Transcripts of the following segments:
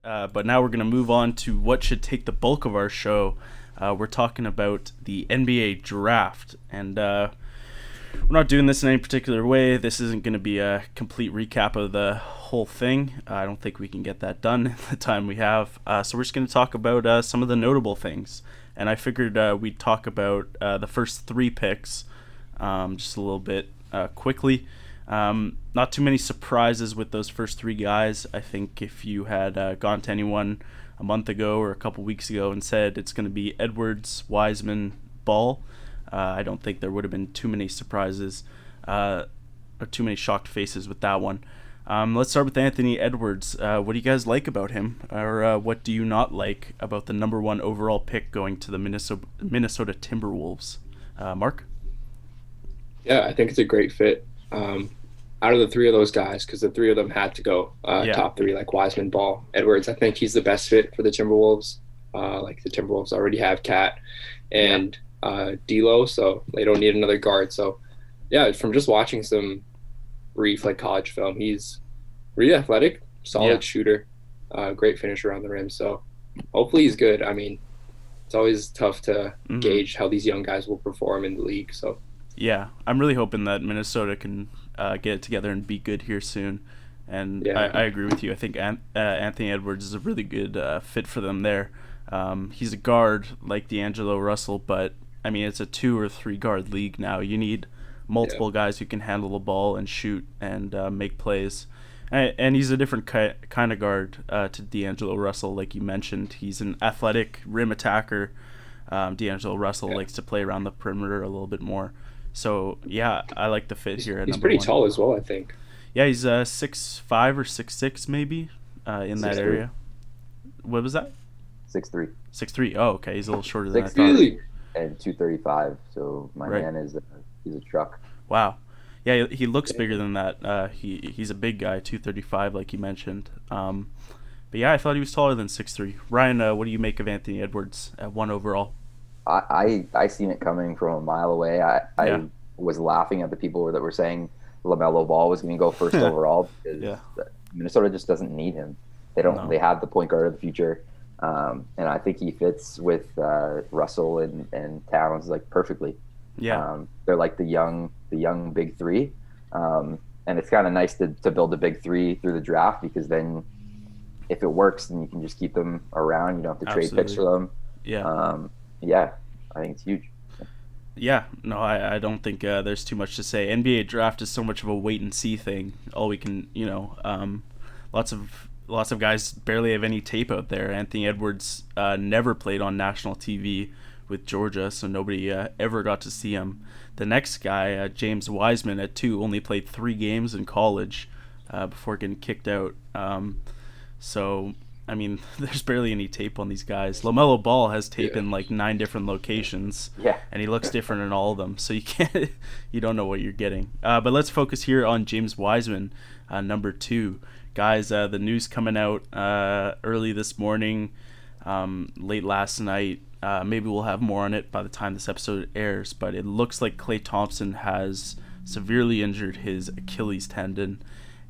But now we're going to move on to what should take the bulk of our show. We're talking about the NBA draft, and we're not doing this in any particular way. This isn't going to be a complete recap of the whole thing. I don't think we can get that done in the time we have. So we're just going to talk about some of the notable things. And I figured we'd talk about the first three picks just a little bit quickly. Not too many surprises with those first three guys. I think if you had gone to anyone a month ago or a couple weeks ago and said it's going to be Edwards, Wiseman, Ball, I don't think there would have been too many surprises or too many shocked faces with that one. Let's start with Anthony Edwards. What do you guys like about him, or what do you not like about the number one overall pick going to the Minnesota Timberwolves? Mark? Yeah, I think it's a great fit. Out of the three of those guys, because the three of them had to go top three, like Wiseman, Ball, Edwards. I think he's the best fit for the Timberwolves. Like the Timberwolves already have Cat and D'Lo, so they don't need another guard. So, yeah, from just watching some brief like college film, he's really athletic, solid shooter, great finisher around the rim. So hopefully he's good. I mean, it's always tough to gauge how these young guys will perform in the league. So. Yeah, I'm really hoping that Minnesota can get it together and be good here soon. And I agree with you. I think Anthony Edwards is a really good fit for them there. He's a guard like D'Angelo Russell, but, I mean, it's a 2 or 3 guard league now. You need multiple guys who can handle the ball and shoot and make plays. And he's a different kind of guard to D'Angelo Russell, like you mentioned. He's an athletic rim attacker. D'Angelo Russell likes to play around the perimeter a little bit more. So, yeah, I like the fit here at he's number pretty one. tall as well, I think. Yeah, he's 6'5" or 6'6", maybe, in that area. What was that? 6'3". 6'3". Oh, okay. He's a little shorter than I thought. Really? And 235. So my man is he's a truck. Wow. Yeah, he looks bigger than that. He's a big guy, 235, like you mentioned. But yeah, I thought he was taller than 6'3". Ryan, what do you make of Anthony Edwards at 1 overall? I seen it coming from a mile away. I was laughing at the people that were saying LaMelo Ball was going to go first overall because Minnesota just doesn't need him. They don't. No. They have the point guard of the future, and I think he fits with Russell and Towns like perfectly. Yeah, they're like the young big three, and it's kind of nice to build a big three through the draft because then if it works, then you can just keep them around. You don't have to trade picks for them. Yeah. I think it's huge. Yeah, no, I don't think there's too much to say. NBA draft is so much of a wait and see thing. All we can, lots of guys barely have any tape out there. Anthony Edwards never played on national TV with Georgia, so nobody ever got to see him. The next guy, James Wiseman at 2, only played 3 games in college before getting kicked out. So, I mean, there's barely any tape on these guys. LaMelo Ball has tape in like 9 different locations, and he looks different in all of them. So you don't know what you're getting. But let's focus here on James Wiseman, number 2. Guys, the news coming out early this morning, late last night. Maybe we'll have more on it by the time this episode airs. But it looks like Klay Thompson has severely injured his Achilles tendon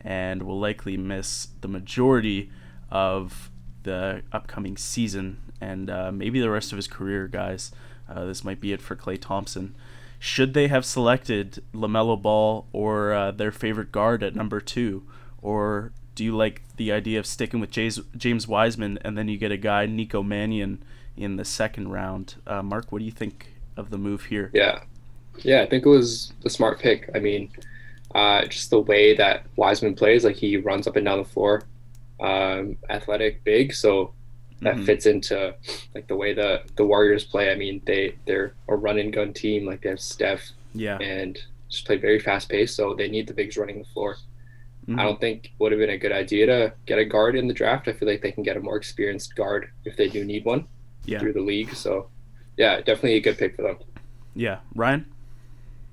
and will likely miss the majority of the upcoming season and maybe the rest of his career, guys. This might be it for Klay Thompson. Should they have selected LaMelo Ball or their favorite guard at number 2? Or do you like the idea of sticking with James Wiseman and then you get a guy, Nico Mannion, in the second round? Mark, what do you think of the move here? Yeah, I think it was the smart pick. I mean, just the way that Wiseman plays, like he runs up and down the floor. Athletic, big, so that fits into like the way the Warriors play. I mean, they're a run and gun team. Like they have Steph, and just play very fast paced. So they need the bigs running the floor. I don't think it would have been a good idea to get a guard in the draft. I feel like they can get a more experienced guard if they do need one through the league. So yeah, definitely a good pick for them. Yeah, Ryan.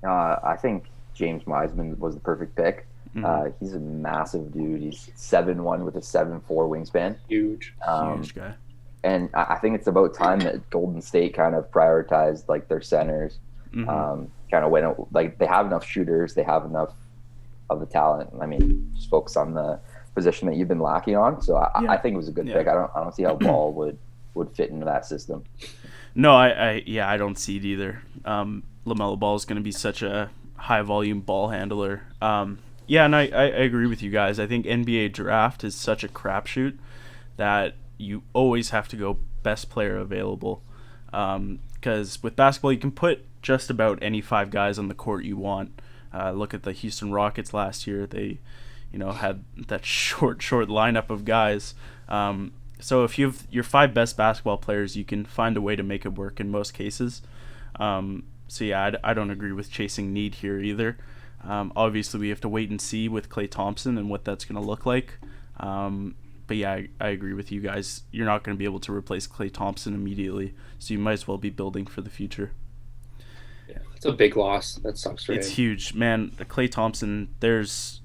I think James Wiseman was the perfect pick. He's a massive dude. He's 7'1" with a 7'4" wingspan. Huge guy. And I think it's about time that Golden State kind of prioritized like their centers. Kind of went like they have enough shooters, they have enough of the talent. I mean, just focus on the position that you've been lacking on. So I think it was a good pick. I don't see how Ball would fit into that system. No, I don't see it either. LaMelo Ball is going to be such a high volume ball handler. Yeah, and I agree with you guys. I think NBA draft is such a crapshoot that you always have to go best player available. Because with basketball, you can put just about any 5 guys on the court you want. Look at the Houston Rockets last year. They, had that short lineup of guys. So if you have your 5 best basketball players, you can find a way to make it work in most cases. So yeah, I don't agree with chasing need here either. Obviously, we have to wait and see with Klay Thompson and what that's going to look like. But yeah, I agree with you guys. You're not going to be able to replace Klay Thompson immediately, so you might as well be building for the future. Yeah, it's a big loss. That sucks for him. It's huge, man. Klay Thompson, there's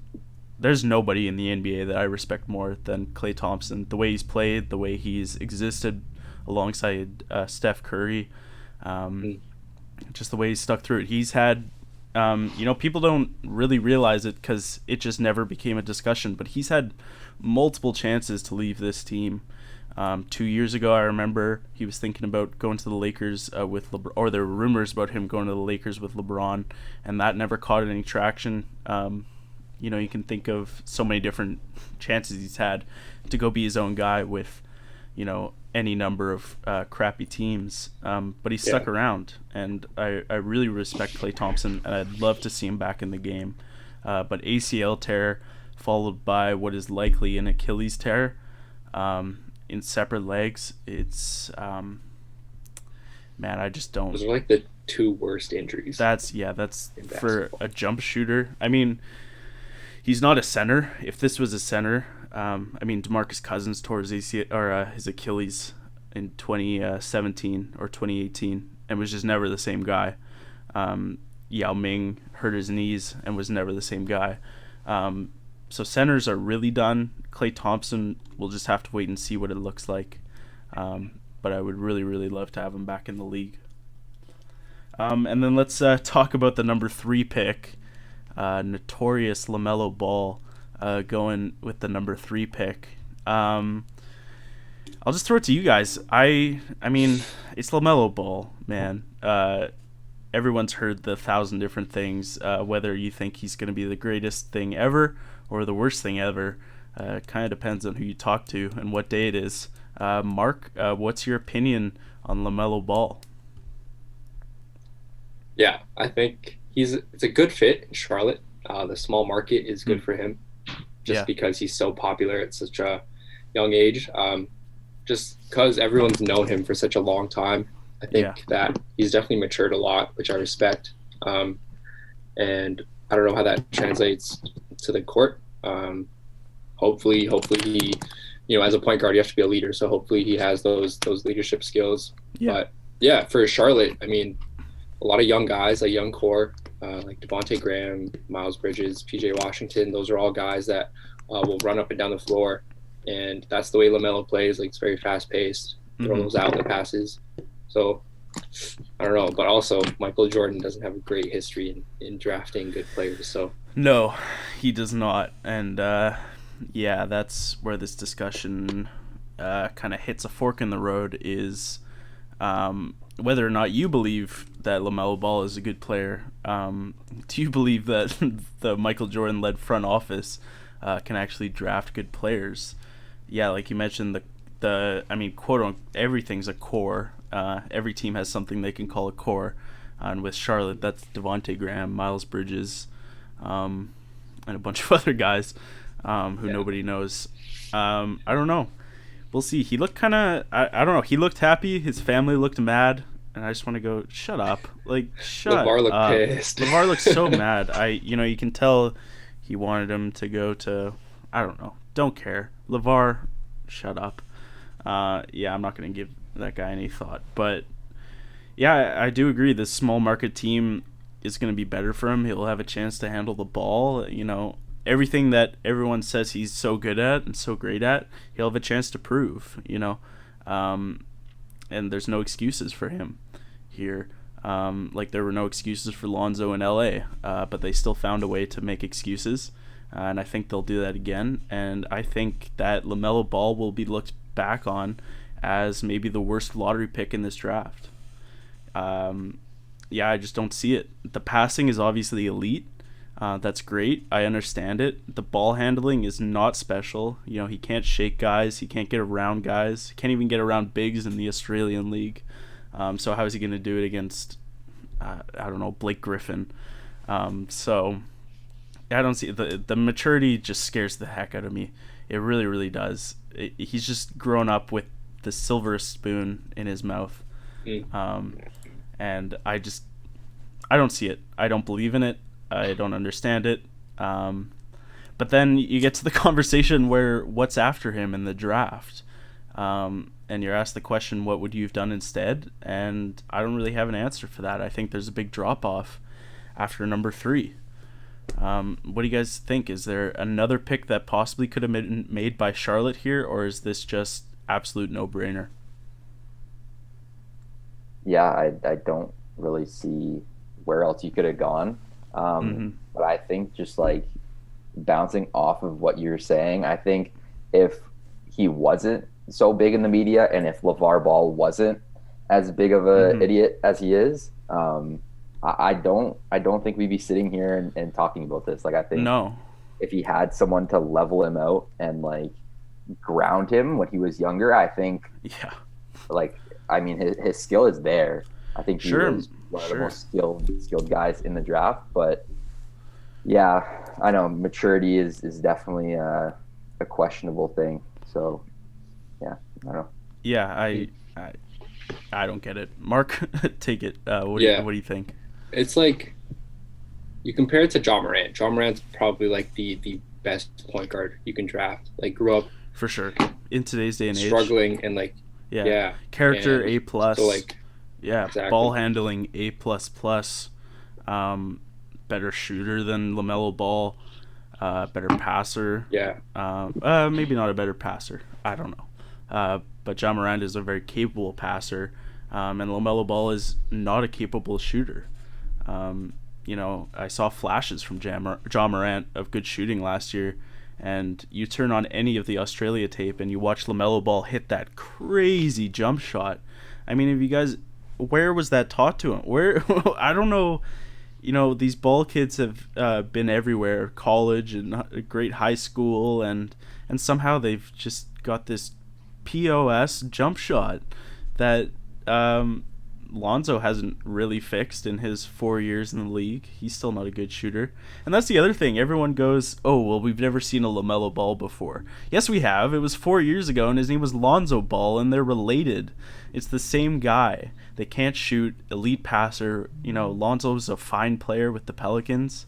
nobody in the NBA that I respect more than Klay Thompson. The way he's played, the way he's existed alongside Steph Curry, just the way he's stuck through it. He's had, people don't really realize it because it just never became a discussion, but he's had multiple chances to leave this team. 2 years ago, I remember he was thinking about going to the Lakers with LeBron, or there were rumors about him going to the Lakers with LeBron, and that never caught any traction. You can think of so many different chances he's had to go be his own guy with, any number of crappy teams. But he stuck around, and I really respect Klay Thompson, and I'd love to see him back in the game. But ACL tear followed by what is likely an Achilles tear in separate legs. It's man, I just don't. Those are like the 2 worst injuries. That's for a jump shooter. I mean, he's not a center. If this was a center, DeMarcus Cousins tore his ACL or his Achilles in 2017 or 2018 and was just never the same guy. Yao Ming hurt his knees and was never the same guy. So centers are really done. Klay Thompson, we'll just have to wait and see what it looks like. But I would really, really love to have him back in the league. And then let's talk about the number 3 pick, notorious LaMelo Ball, going with the number 3 pick. I'll just throw it to you guys. I mean, it's LaMelo Ball, man. Everyone's heard the 1,000 different things, whether you think he's going to be the greatest thing ever or the worst thing ever. Kind of depends on who you talk to and what day it is. Mark, what's your opinion on LaMelo Ball? Yeah, I think it's a good fit in Charlotte. The small market is good for him just because he's so popular at such a young age. Just because everyone's known him for such a long time. I think that he's definitely matured a lot, which I respect. And I don't know how that translates to the court. Hopefully he, as a point guard, you have to be a leader. So hopefully he has those leadership skills. Yeah. But yeah, for Charlotte, I mean, a lot of young guys, a young core, like Devontae Graham, Miles Bridges, PJ Washington. Those are all guys that will run up and down the floor. And that's the way LaMelo plays. Like, it's very fast paced, throw those outlet passes. So I don't know, but also Michael Jordan doesn't have a great history in drafting good players. So no, he does not. And that's where this discussion kind of hits a fork in the road, is whether or not you believe that LaMelo Ball is a good player. Do you believe that the Michael Jordan-led front office can actually draft good players? Yeah, like you mentioned, quote unquote, everything's a core. Every team has something they can call a core. And with Charlotte, that's Devontae Graham, Miles Bridges, and a bunch of other guys who nobody knows. I don't know. We'll see. He looked kind of, I don't know. He looked happy. His family looked mad. And I just want to go, shut up. Like, shut up. LeVar looked pissed. LeVar looked so mad. You can tell he wanted him to go to, I don't know. Don't care. LeVar, shut up. I'm not going to give that guy any thought. But, yeah, I do agree. This small market team is going to be better for him. He'll have a chance to handle the ball. Everything that everyone says he's so good at and so great at, he'll have a chance to prove, and there's no excuses for him here. Like there were no excuses for Lonzo in LA, but they still found a way to make excuses. and I think they'll do that again. And I think that LaMelo Ball will be looked back on as maybe the worst lottery pick in this draft. I just don't see it. The passing is obviously elite. That's great. I understand it. The ball handling is not special. He can't shake guys. He can't get around guys. He can't even get around bigs in the Australian League. So how is he going to do it against, Blake Griffin? So I don't see the maturity just scares the heck out of me. It really, really does. He's just grown up with the silver spoon in his mouth. And I don't see it. I don't believe in it. I don't understand it. But then you get to the conversation where what's after him in the draft. And you're asked the question, what would you have done instead? And I don't really have an answer for that. I think there's a big drop-off after number 3. What do you guys think? Is there another pick that possibly could have been made by Charlotte here, or is this just absolute no-brainer? Yeah, I don't really see where else you could have gone. But I think just like bouncing off of what you're saying, I think if he wasn't so big in the media and if LeVar Ball wasn't as big of an idiot as he is, I don't think we'd be sitting here and talking about this. Like, I think if he had someone to level him out and like ground him when he was younger, I think his skill is there. I think he was one of the most skilled guys in the draft. But yeah, I know maturity is definitely a questionable thing. So yeah, I don't know. Yeah, I don't get it. Mark, take it. What do you think? It's like you compare it to John Morant. John Morant's probably like the best point guard you can draft. Like, grew up for sure in today's day and age, struggling and like character A+. So like exactly. Ball handling A++. Better shooter than LaMelo Ball. Better passer. Maybe not a better passer. I don't know. But John Morant is a very capable passer, and LaMelo Ball is not a capable shooter. I saw flashes from John Morant of good shooting last year, and you turn on any of the Australia tape and you watch LaMelo Ball hit that crazy jump shot. I mean, if you guys, where was that taught to him? Where I don't know. These ball kids have been everywhere, college and a great high school, and somehow they've just got this POS jump shot that Lonzo hasn't really fixed in his 4 years in the league. He's still not a good shooter. And that's the other thing. Everyone goes, oh, well, we've never seen a LaMelo Ball before. Yes, we have. It was 4 years ago, and his name was Lonzo Ball, and they're related. It's the same guy. They can't shoot, elite passer. Lonzo's a fine player with the Pelicans.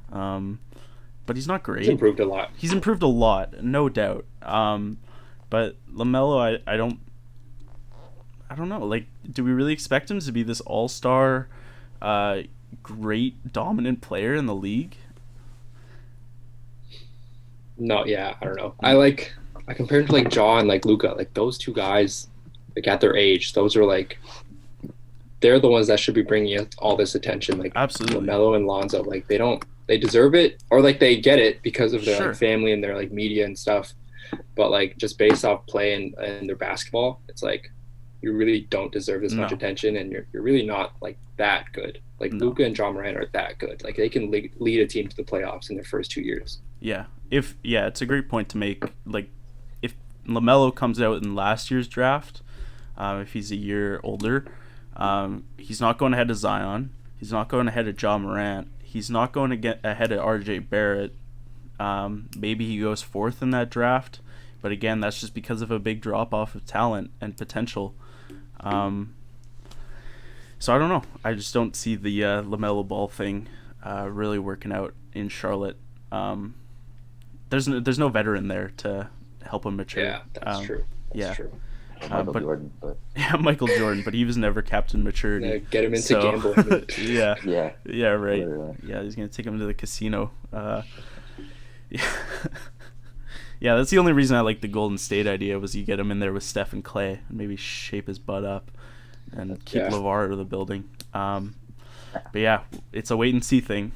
But he's not great. He's improved a lot. No doubt. But LaMelo, I don't know. Like, do we really expect him to be this all-star, great, dominant player in the league? No, I don't know. I compare him to like John, like Luka, like those two guys, like at their age, those are like, they're the ones that should be bringing all this attention. Like, absolutely, LaMelo and Lonzo, like they deserve it, or like they get it because of their like, family and their like media and stuff. But like just based off play and their basketball, it's like you really don't deserve this much attention, and you're really not like that good. Like Luka and John Morant are that good. Like they can lead a team to the playoffs in their first 2 years. Yeah, it's a great point to make. Like if LaMelo comes out in last year's draft, if he's a year older, he's not going ahead of Zion. He's not going ahead of John Morant. He's not going to get ahead of RJ Barrett. Maybe he goes 4th in that draft, but again, that's just because of a big drop off of talent and potential. So I don't know. I just don't see the LaMelo Ball thing really working out in Charlotte. There's no veteran there to help him mature. Yeah, that's true. That's true. Michael Jordan, but yeah, Michael Jordan, but he was never Captain Maturity. Get him into gambling. yeah, right. Literally. Yeah, he's gonna take him to the casino. Yeah, that's the only reason I like the Golden State idea, was you get him in there with Steph and Clay and maybe shape his butt up and keep LeVar out of the building. But yeah, it's a wait and see thing.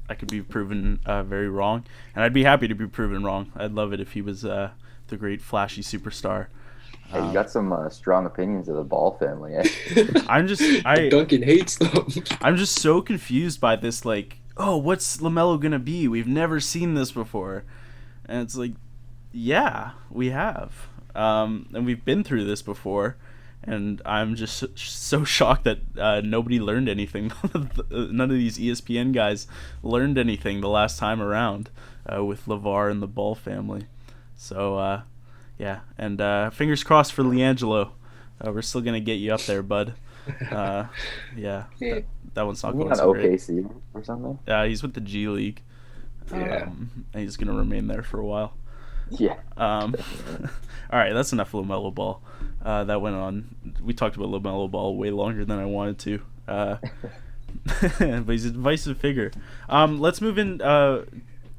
I could be proven very wrong, and I'd be happy to be proven wrong. I'd love it if he was the great flashy superstar. Hey, you got some strong opinions of the Ball family, eh? Duncan hates them. I'm just so confused by this, like, oh, what's LaMelo gonna be? We've never seen this before, and it's like, yeah, we have, and we've been through this before, and I'm just so shocked that nobody learned anything. None of these ESPN guys learned anything the last time around with LeVar and the Ball family. So, yeah, and fingers crossed for LiAngelo. We're still going to get you up there, bud. Yeah, that one's not going so great. OKC or something? He's with the G League. Yeah. And he's going to remain there for a while. Yeah. All right, that's enough LaMelo Ball. That went on. We talked about LaMelo Ball way longer than I wanted to. But he's a divisive figure. Let's move in.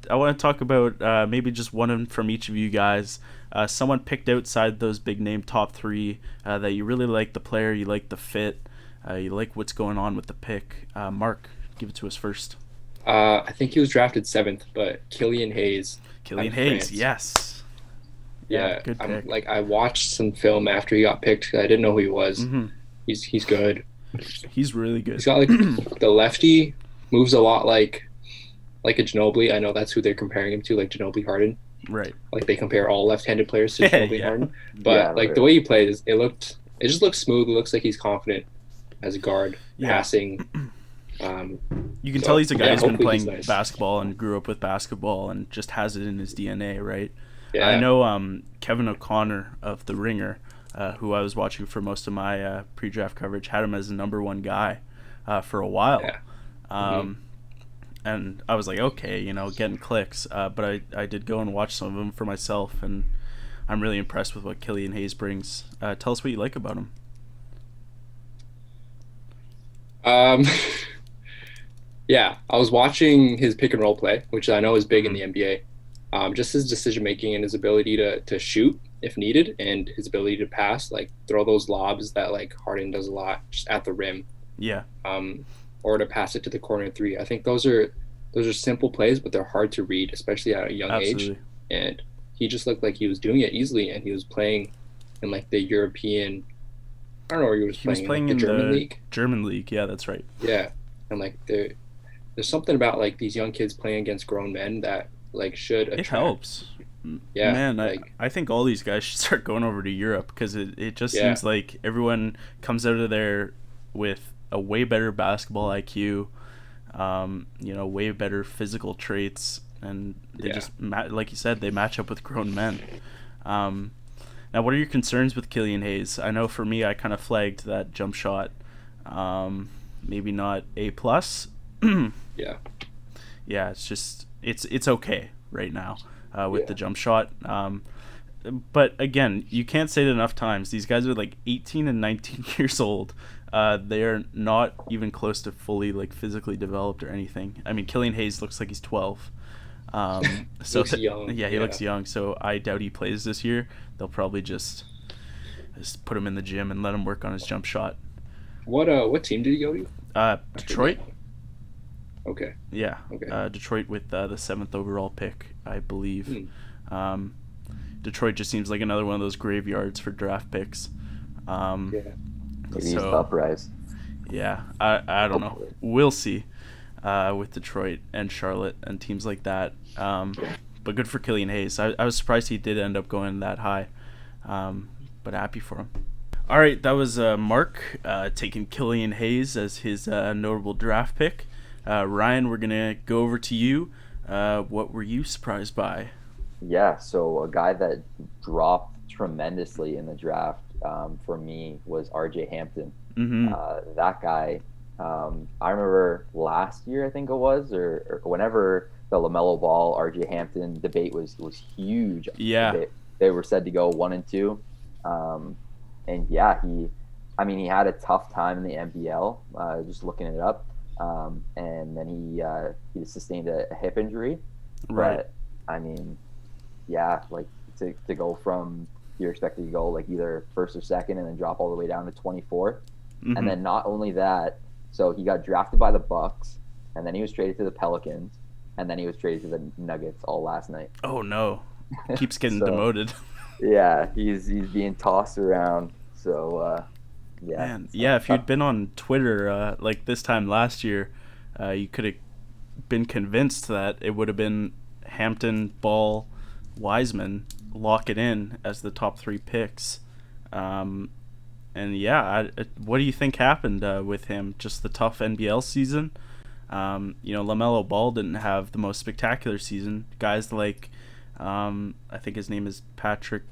I want to talk about maybe just one from each of you guys. Someone picked outside those big name top three that you really like the player, you like the fit, you like what's going on with the pick. Mark, give it to us first. I think he was drafted 7th, but Killian Hayes. Killian Hayes, yes. Yeah, good pick. I watched some film after he got picked. I didn't know who he was. Mm-hmm. He's good. He's really good. He's got like the lefty moves a lot like a Ginobili. I know that's who they're comparing him to, like Ginobili Harden. Right. Like they compare all left-handed players to Ginobili Harden. But the way he plays, it just looks smooth. It looks like he's confident as a guard, passing. You can tell he's a guy who's been playing basketball and grew up with basketball and just has it in his DNA, right? Yeah. I know Kevin O'Connor of The Ringer, who I was watching for most of my pre-draft coverage, had him as the number one guy for a while. Yeah. And I was like, okay, getting clicks. But I did go and watch some of them for myself, and I'm really impressed with what Killian Hayes brings. Tell us what you like about him. Yeah, I was watching his pick and roll play, which I know is big in the NBA. Just his decision making and his ability to shoot if needed, and his ability to pass, like throw those lobs that like Harden does a lot just at the rim. Yeah. Or to pass it to the corner three. I think those are simple plays, but they're hard to read, especially at a young age. And he just looked like he was doing it easily, and he was playing in like the European. I don't know where he was playing. He was playing in the German league. German league, yeah, that's right. Yeah, and like there's something about like these young kids playing against grown men that like should attract. It helps. Yeah, man, I think all these guys should start going over to Europe because it just seems like everyone comes out of there with a way better basketball IQ, way better physical traits, and they just like you said, they match up with grown men. Now, what are your concerns with Killian Hayes? I know for me, I kind of flagged that jump shot, maybe not A+. Yeah, it's just it's okay right now with the jump shot. But again, you can't say it enough times. These guys are like 18 and 19 years old. They are not even close to fully like physically developed or anything. I mean, Killian Hayes looks like he's 12. So looks young. Yeah, he looks young. So I doubt he plays this year. They'll probably just put him in the gym and let him work on his jump shot. What team did he go to? Detroit. Okay. Yeah. Okay. Detroit with the 7th overall pick, I believe. Detroit just seems like another one of those graveyards for draft picks. Maybe he's uprise. Yeah, I don't know. We'll see with Detroit and Charlotte and teams like that. But good for Killian Hayes. I was surprised he did end up going that high, but happy for him. All right, that was Mark taking Killian Hayes as his notable draft pick. Ryan, we're going to go over to you. What were you surprised by? Yeah, so a guy that dropped tremendously in the draft for me was RJ Hampton. Mm-hmm. That guy, I remember last year, I think it was, or whenever the LaMelo Ball, RJ Hampton debate was huge. Yeah. They were said to go 1 and 2. And yeah, he had a tough time in the NBL, just looking it up. And then he sustained a hip injury. Right. But, I mean, yeah, like to go from, you're expected to go like either first or second and then drop all the way down to 24th. Mm-hmm. And then not only that, so he got drafted by the Bucks, and then he was traded to the Pelicans, and then he was traded to the Nuggets all last night. Oh no, keeps getting So, demoted. Yeah, he's being tossed around. So yeah, Man, yeah. If you'd been on Twitter like this time last year, you could have been convinced that it would have been Hampton, Ball, Wiseman, lock it in as the top 3 picks. And yeah, what do you think happened with him? Just the tough NBL season. LaMelo Ball didn't have the most spectacular season. Guys like, I think his name is Patrick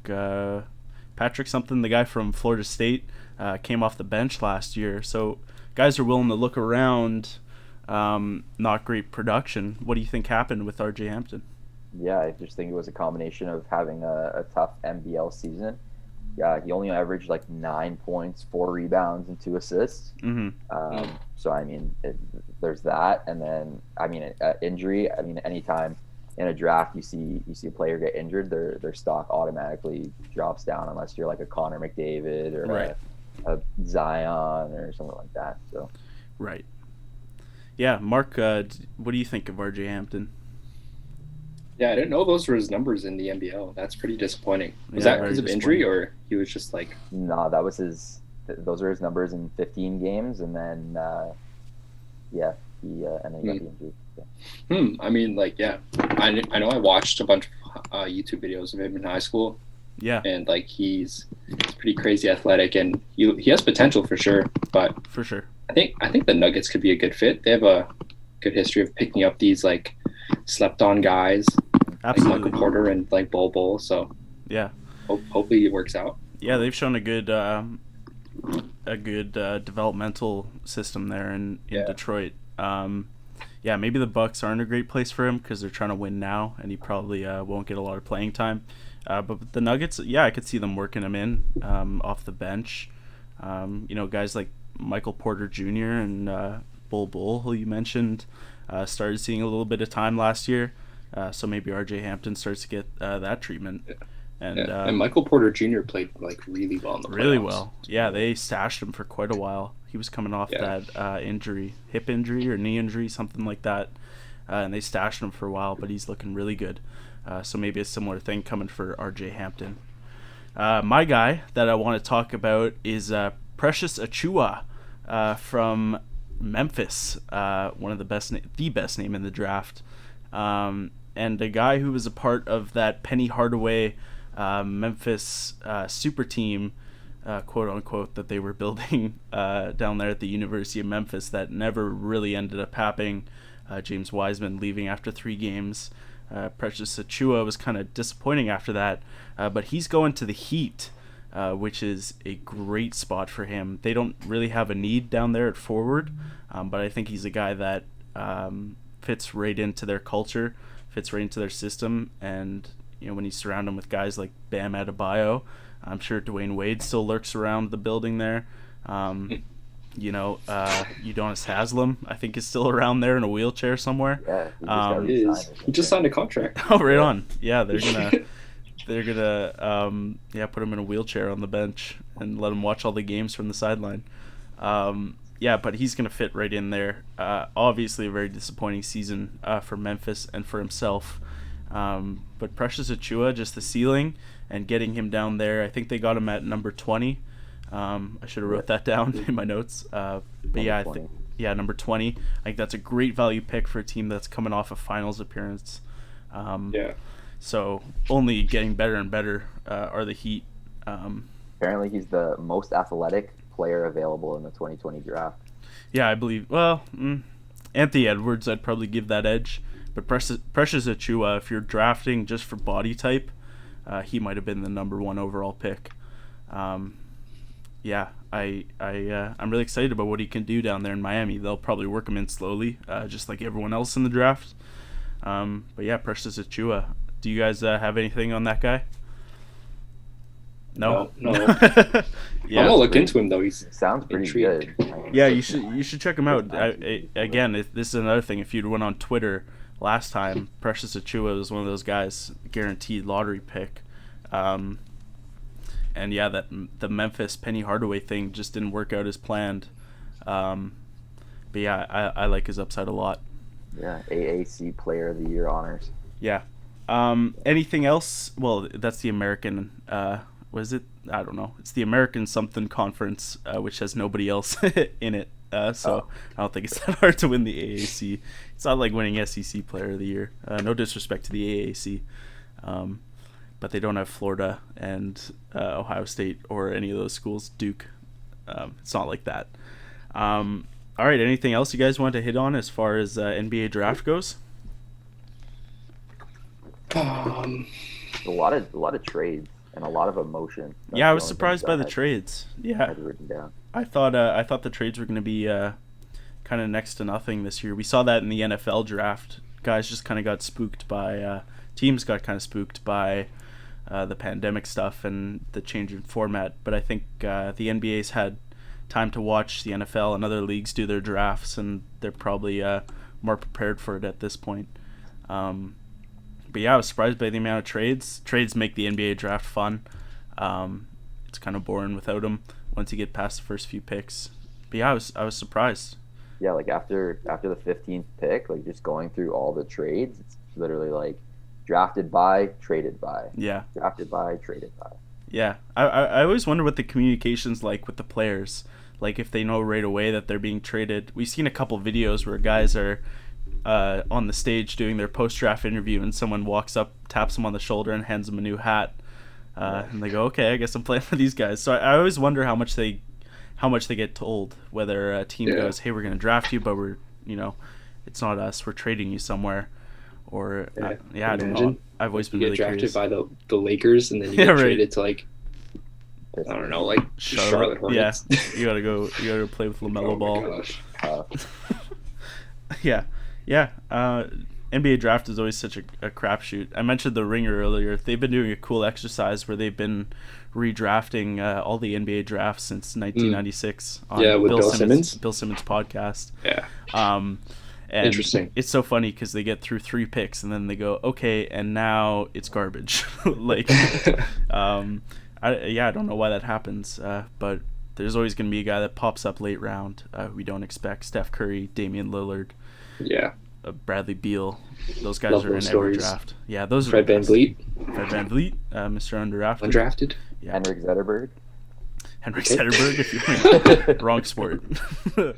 something, the guy from Florida State, came off the bench last year. So guys are willing to look around. Not great production. What do you think happened with RJ Hampton? Yeah, I just think it was a combination of having a tough NBL season. Yeah, he only averaged like 9 points, 4 rebounds, and 2 assists. Mm-hmm. So I mean, there's that, and then I mean, injury. I mean, anytime in a draft you see a player get injured, their stock automatically drops down unless you're like a Connor McDavid or right. a Zion or something like that. So right. Yeah, Mark, what do you think of RJ Hampton? Yeah, I didn't know those were his numbers in the NBL. That's pretty disappointing. Was Yeah, that because of injury, or he was just like... No, that was his. Those are his numbers in 15 games, and then he and then he got the injury. Yeah. I mean, like, yeah, I know I watched a bunch of YouTube videos of him in high school. Yeah, and like he's pretty crazy athletic, and he has potential for sure. But for sure, I think the Nuggets could be a good fit. They have a good history of picking up these like slept on guys, absolutely, like Michael Porter and like Bol. So yeah, hopefully it works out. Yeah, they've shown a good developmental system there in Detroit. Yeah, maybe the Bucks aren't a great place for him because they're trying to win now, and he probably won't get a lot of playing time. But the Nuggets, yeah, I could see them working him in off the bench. Guys like Michael Porter Jr. and Bol, who you mentioned, started seeing a little bit of time last year. So maybe RJ Hampton starts to get that treatment. And Michael Porter Jr. played like really well in the playoffs. Really well. Yeah, they stashed him for quite a while. He was coming off that injury, hip injury or knee injury, something like that. And they stashed him for a while, but he's looking really good. So maybe a similar thing coming for RJ Hampton. My guy that I want to talk about is Precious Achiuwa from Memphis, one of the best name in the draft, and a guy who was a part of that Penny Hardaway Memphis super team, quote unquote, that they were building down there at the University of Memphis that never really ended up happening. James Wiseman leaving after 3 games. Precious Achiuwa was kind of disappointing after that, but he's going to the Heat, which is a great spot for him. They don't really have a need down there at forward, but I think he's a guy that fits right into their culture, fits right into their system, and when you surround him with guys like Bam Adebayo, I'm sure Dwayne Wade still lurks around the building there. Udonis Haslem, I think, is still around there in a wheelchair somewhere. Yeah, he just signed a contract. Oh, right on. Yeah, they're gonna put him in a wheelchair on the bench and let him watch all the games from the sideline. But he's gonna fit right in there. Obviously, a very disappointing season for Memphis and for himself. But Precious Achiuwa, just the ceiling and getting him down there. I think they got him at number 20. I should have wrote that down in my notes. Number 20. I think that's a great value pick for a team that's coming off a finals appearance. So only getting better and better are the Heat. Apparently he's the most athletic player available in the 2020 draft. Yeah, I believe. Well, Anthony Edwards, I'd probably give that edge. But Precious Achiuwa, if you're drafting just for body type, he might have been the number 1 overall pick. I'm really excited about what he can do down there in Miami. They'll probably work him in slowly, just like everyone else in the draft. Precious Achiuwa. Do you guys have anything on that guy? No. I'm gonna look into him though. He sounds pretty good. Yeah, you should check him out. This is another thing. If you'd went on Twitter last time, Precious Achiuwa was one of those guys, guaranteed lottery pick. That the Memphis Penny Hardaway thing just didn't work out as planned. I like his upside a lot. Yeah, AAC Player of the Year honors. Yeah. Anything else? Well, that's the American. Was it? I don't know. It's the American something conference, which has nobody else in it. So I don't think it's that hard to win the AAC. It's not like winning SEC Player of the Year. No disrespect to the AAC, but they don't have Florida and Ohio State or any of those schools. Duke. It's not like that. All right. Anything else you guys want to hit on as far as NBA draft goes? A lot of trades and a lot of emotion. Yeah, I was surprised by the trades. Yeah, I had written down. I thought the trades were going to be kind of next to nothing this year. We saw that in the NFL draft. Guys just kind of got spooked by teams got kind of spooked by the pandemic stuff and the change in format. But I think the NBA's had time to watch the NFL and other leagues do their drafts, and they're probably more prepared for it at this point. But yeah, I was surprised by the amount of trades. Trades make the NBA draft fun. It's kind of boring without them once you get past the first few picks. But yeah, I was surprised. Yeah, like after the 15th pick, like just going through all the trades, it's literally like drafted by, traded by. Yeah. Drafted by, traded by. Yeah, I always wonder what the communication's like with the players. Like if they know right away that they're being traded. We've seen a couple videos where guys are on the stage doing their post-draft interview, and someone walks up, taps them on the shoulder, and hands them a new hat. And they go, "Okay, I guess I'm playing for these guys." So I always wonder how much they get told. Whether a team goes, "Hey, we're going to draft you, but we're it's not us. We're trading you somewhere." Or I don't know. I've always been really drafted curious. by the Lakers, and then you get traded to like I don't know, like Charlotte Hornets. Yeah, you gotta go play with LaMelo Ball. Yeah. NBA draft is always such a crapshoot. I mentioned the Ringer earlier. They've been doing a cool exercise where they've been redrafting all the NBA drafts since 1996 on with Bill Simmons' podcast. Yeah. And interesting. It's so funny because they get through 3 picks and then they go, okay, and now it's garbage. Like, I don't know why that happens, but there's always going to be a guy that pops up late round we don't expect. Steph Curry, Damian Lillard, Bradley Beal. Those guys are in every draft. Yeah, those Fred are Van Vliet, Mr. Undrafted. Yeah. Henrik Zetterberg. If you're wrong sport. Yeah.